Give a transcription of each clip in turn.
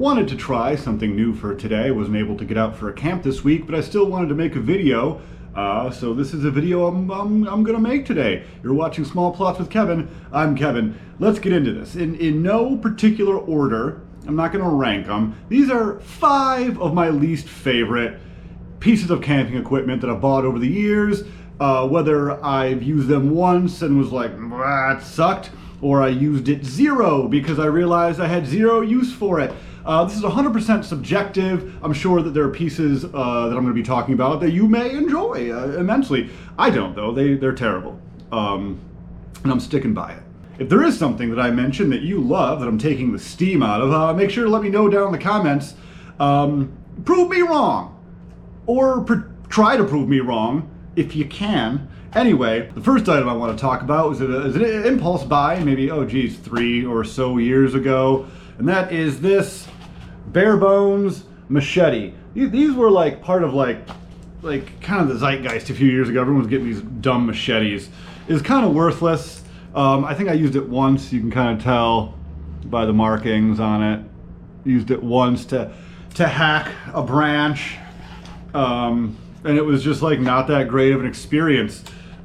Wanted to try something new for today. Wasn't able to get out for a camp this week, but I still wanted to make a video. So this is a video I'm gonna make today. You're watching Small Plots with Kevin. I'm Kevin. Let's get into this. In no particular order, I'm not gonna rank them. These are 5 of my least favorite pieces of camping equipment that I've bought over the years. Whether I've used them once and was like, it sucked, or I used it 0 because I realized I had 0 use for it. This is 100% subjective. I'm sure that there are pieces that I'm going to be talking about that you may enjoy immensely. I don't, though. They're terrible. And I'm sticking by it. If there is something that I mentioned that you love, that I'm taking the steam out of, make sure to let me know down in the comments. Prove me wrong. Or try to prove me wrong, if you can. Anyway, the first item I want to talk about was an impulse buy, maybe, 3 or so years ago. And that is this bare bones machete. These were like part of like kind of the zeitgeist a few years ago. Everyone was getting these dumb machetes. It's kind of worthless. I think I used it once. You can kind of tell by the markings on it. Used it once to hack a branch. And it was just like not that great of an experience.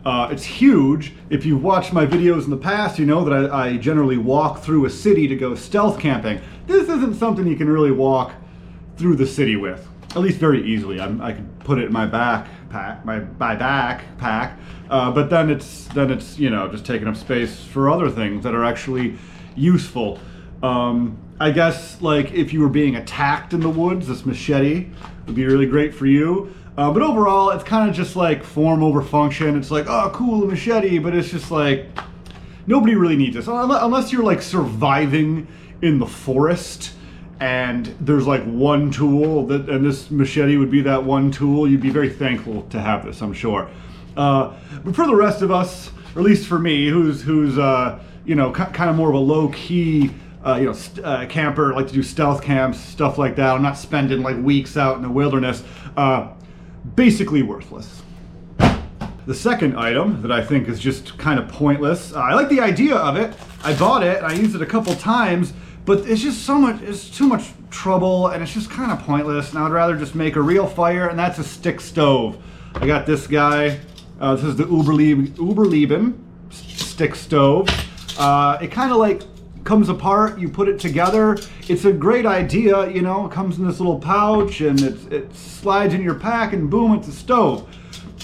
It's huge. If you've watched my videos in the past, you know that I generally walk through a city to go stealth camping. This isn't something you can really walk through the city with, at least very easily. I could put it in my backpack, but then it's just taking up space for other things that are actually useful. I guess like if you were being attacked in the woods, this machete would be really great for you. But overall, it's kind of just like form over function. It's like, oh, cool, a machete, but it's just like, nobody really needs this. Unless you're like surviving in the forest and there's like one tool, and this machete would be that one tool, you'd be very thankful to have this, I'm sure. But for the rest of us, or at least for me, who's kind of more of a low-key, camper, like to do stealth camps, stuff like that. I'm not spending like weeks out in the wilderness. Basically worthless. The second item that I think is just kind of pointless. I like the idea of it. I bought it, I used it a couple times, but it's just it's too much trouble, and it's just kind of pointless, and I would rather just make a real fire, and that's a stick stove. I got this guy. This is the Uberliem stick stove. It kind of like comes apart, you put it together. It's a great idea, it comes in this little pouch and it slides in your pack and boom, it's a stove.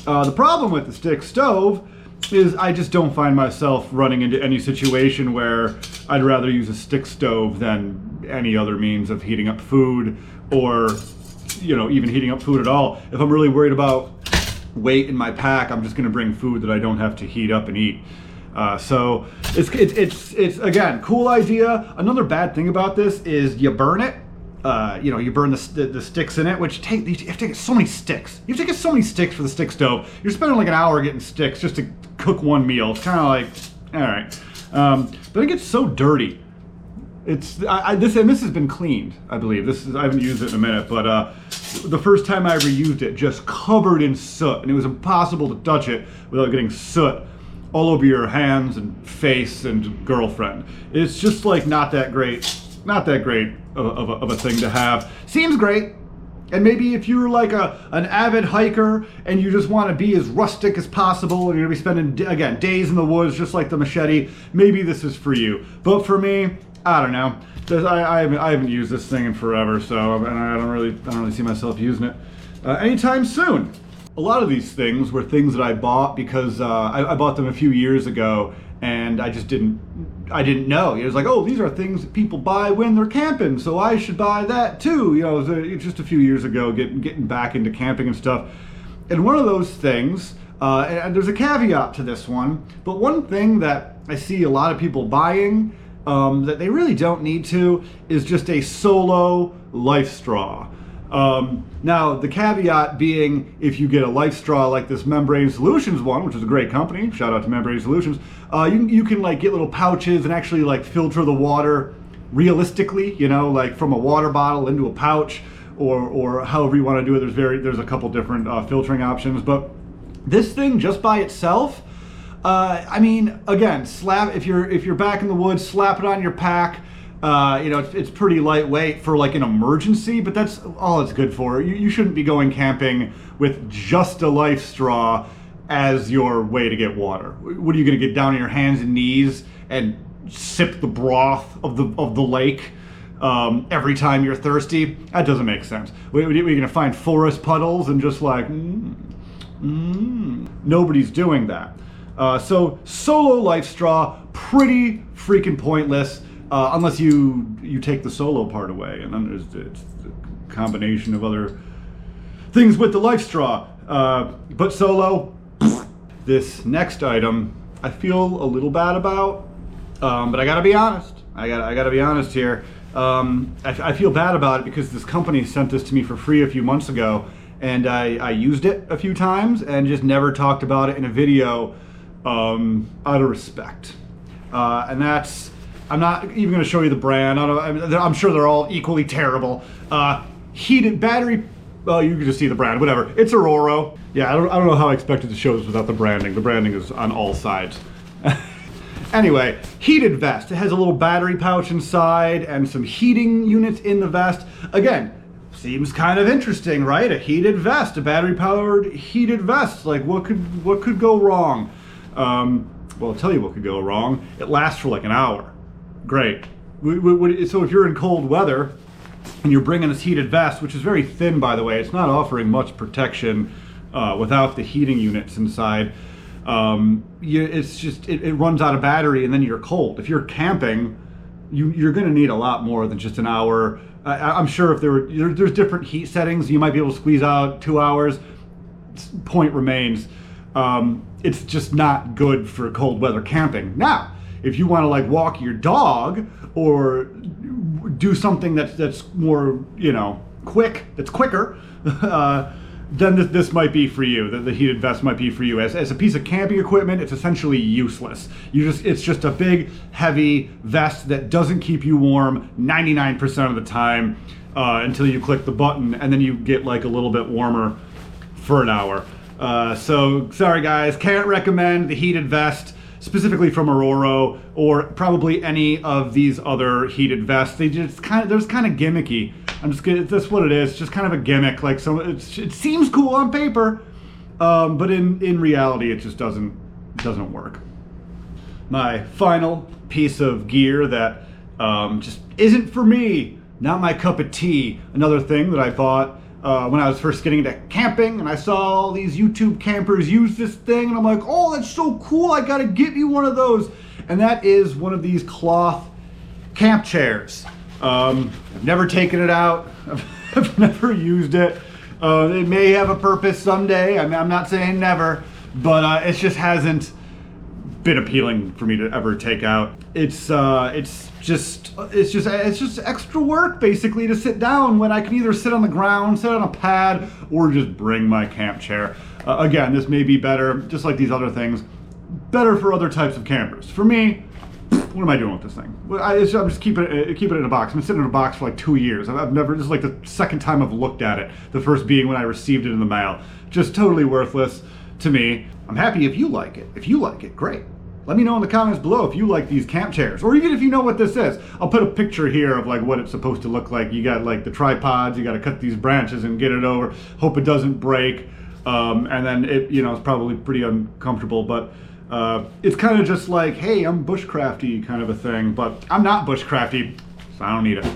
The problem with the stick stove is I just don't find myself running into any situation where I'd rather use a stick stove than any other means of heating up food, or even heating up food at all. If I'm really worried about weight in my pack, I'm just going to bring food that I don't have to heat up and eat. So it's again, cool idea. Another bad thing about this is you burn it. You burn the sticks in it, which you have to get so many sticks. You have to get so many sticks for the stick stove. You're spending like an hour getting sticks just to cook one meal. It's kind of like, all right. But it gets so dirty. This has been cleaned, I believe. I haven't used it in a minute, but the first time I ever used it, just covered in soot, and it was impossible to touch it without getting soot all over your hands and face and girlfriend. It's just like not that great of a thing to have. Seems great, and maybe if you're like an avid hiker and you just want to be as rustic as possible and you're gonna be spending again days in the woods just like the machete, maybe this is for you. But for me, I don't know. I haven't used this thing in forever, so and I don't really see myself using it anytime soon. A lot of these things were things that I bought because I bought them a few years ago, and I didn't know. It was like, oh, these are things that people buy when they're camping, so I should buy that too. It was just a few years ago, getting back into camping and stuff. And one of those things, and there's a caveat to this one, but one thing that I see a lot of people buying that they really don't need to is just a solo LifeStraw. Now, the caveat being, if you get a LifeStraw like this Membrane Solutions one, which is a great company, shout out to Membrane Solutions, you can like get little pouches and actually like filter the water realistically, like from a water bottle into a pouch, or however you want to do it. There's a couple different filtering options, but this thing just by itself, I mean, again, if you're back in the woods, slap it on your pack. It's pretty lightweight for like an emergency, but that's all it's good for. You shouldn't be going camping with just a LifeStraw as your way to get water. What are you going to get down on your hands and knees and sip the broth of the lake every time you're thirsty? That doesn't make sense. We're going to find forest puddles and just like, nobody's doing that. So solo LifeStraw, pretty freaking pointless, unless you take the solo part away, and then it's a combination of other things with the LifeStraw. But solo, this next item, I feel a little bad about, but I gotta be honest. I gotta be honest here. I feel bad about it because this company sent this to me for free a few months ago, and I used it a few times and just never talked about it in a video out of respect. And that's, I'm not even going to show you the brand. I'm sure they're all equally terrible. Heated battery, well, you can just see the brand, whatever. It's Aurora. Yeah, I don't know how I expected to show this without the branding. The branding is on all sides. Anyway, heated vest. It has a little battery pouch inside and some heating units in the vest. Again, seems kind of interesting, right? A heated vest, a battery-powered heated vest. Like, what could go wrong? Well, I'll tell you what could go wrong. It lasts for like an hour. Great. So if you're in cold weather and you're bringing this heated vest, which is very thin, by the way, it's not offering much protection without the heating units inside. It's just, it runs out of battery and then you're cold. If you're camping, you're going to need a lot more than just an hour. I'm sure if there's different heat settings, you might be able to squeeze out 2 hours. Point remains, it's just not good for cold weather camping. Now, if you want to like walk your dog or do something that's more, that's quicker, then this might be for you. The heated vest might be for you. As a piece of camping equipment, it's essentially useless. It's just a big, heavy vest that doesn't keep you warm 99% of the time until you click the button, and then you get like a little bit warmer for an hour. So sorry guys, can't recommend the heated vest, specifically from Aurora or probably any of these other heated vests. They're just kind of gimmicky. That's what it is, just kind of a gimmick. Like, so it seems cool on paper, but in reality, it just doesn't work. My final piece of gear that just isn't for me, not my cup of tea. Another thing that I bought when I was first getting into camping, and I saw all these YouTube campers use this thing, and I'm like, oh, that's so cool, I gotta get me one of those. And that is one of these cloth camp chairs. I've never taken it out. I've never used it. It may have a purpose someday. I mean, I'm not saying never, but it just hasn't been appealing for me to ever take out. It's just extra work basically to sit down when I can either sit on the ground, sit on a pad, or just bring my camp chair. Again, this may be better, just like these other things, better for other types of campers. For me, what am I doing with this thing? I'm just keeping it in a box. I've been sitting in a box for like 2 years. I've never, this is like the second time I've looked at it. The first being when I received it in the mail. Just totally worthless to me. I'm happy if you like it. If you like it, great. Let me know in the comments below if you like these camp chairs, or even if you know what this is. I'll put a picture here of like what it's supposed to look like. You got like the tripods, you got to cut these branches and get it over. Hope it doesn't break. And then it's probably pretty uncomfortable, but it's kind of just like, hey, I'm bushcrafty kind of a thing, but I'm not bushcrafty, so I don't need it.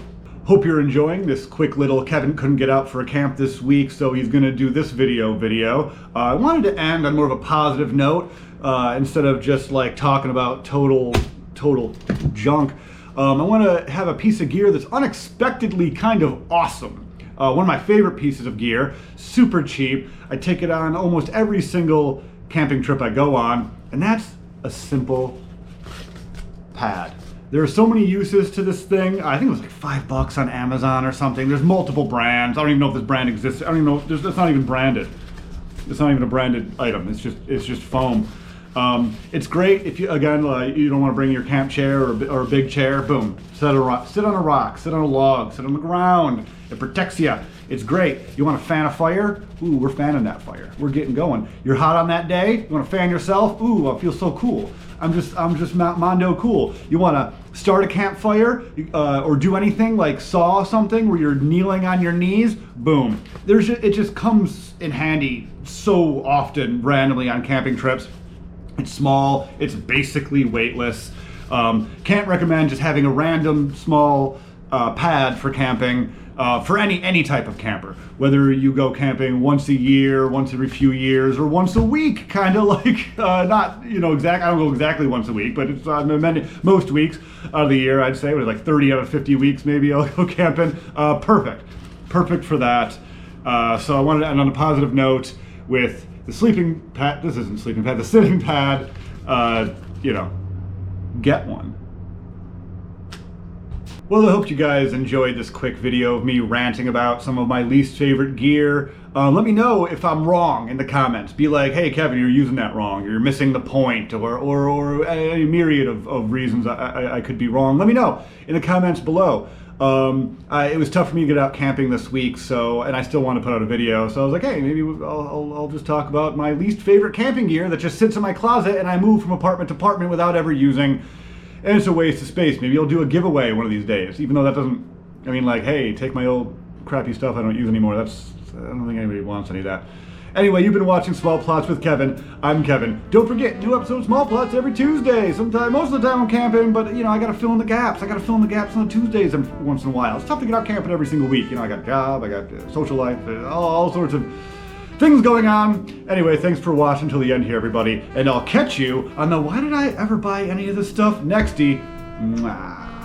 Hope you're enjoying this quick little Kevin couldn't get out for a camp this week, so he's gonna do this video. I wanted to end on more of a positive note, instead of just like talking about total junk. I want to have a piece of gear that's unexpectedly kind of awesome. One of my favorite pieces of gear, super cheap. I take it on almost every single camping trip I go on, and that's a simple pad. There are so many uses to this thing. I think it was like $5 on Amazon or something. There's multiple brands. I don't even know if this brand exists. I don't even know. It's not even branded. It's not even a branded item. It's just foam. It's great if you, again, you don't want to bring your camp chair or a big chair. Boom, sit on a rock, sit on a log, sit on the ground. It protects you. It's great. You want to fan a fire? Ooh, we're fanning that fire. We're getting going. You're hot on that day? You want to fan yourself? Ooh, I feel so cool. I'm just Mondo cool. You want to start a campfire or do anything like saw something where you're kneeling on your knees? Boom. It just comes in handy so often randomly on camping trips. It's small. It's basically weightless. Can't recommend just having a random small pad for camping. For any type of camper, whether you go camping once a year, once every few years, or once a week, kind of like, not, I don't go exactly once a week, but it's most weeks out of the year, I'd say, with like 30 out of 50 weeks, maybe I'll go camping. Perfect for that. So I wanted to end on a positive note with the sleeping pad. This isn't sleeping pad, the sitting pad. Get one. Well, I hope you guys enjoyed this quick video of me ranting about some of my least favorite gear. Let me know if I'm wrong in the comments. Be like, hey Kevin, you're using that wrong. You're missing the point, or a myriad of reasons I could be wrong. Let me know in the comments below. It was tough for me to get out camping this week, and I still want to put out a video. So I was like, hey, maybe I'll just talk about my least favorite camping gear that just sits in my closet and I move from apartment to apartment without ever using. And it's a waste of space. Maybe I'll do a giveaway one of these days, even though that doesn't, hey, take my old crappy stuff I don't use anymore. I don't think anybody wants any of that. Anyway, you've been watching Small Plots with Kevin. I'm Kevin. Don't forget, new episode of Small Plots every Tuesday. Most of the time I'm camping, but I gotta fill in the gaps. I gotta fill in the gaps on Tuesdays once in a while. It's tough to get out camping every single week. I got a job, I got social life, all sorts of things going on. Anyway, thanks for watching till the end here, everybody. And I'll catch you on the why did I ever buy any of this stuff nexty. Mwah.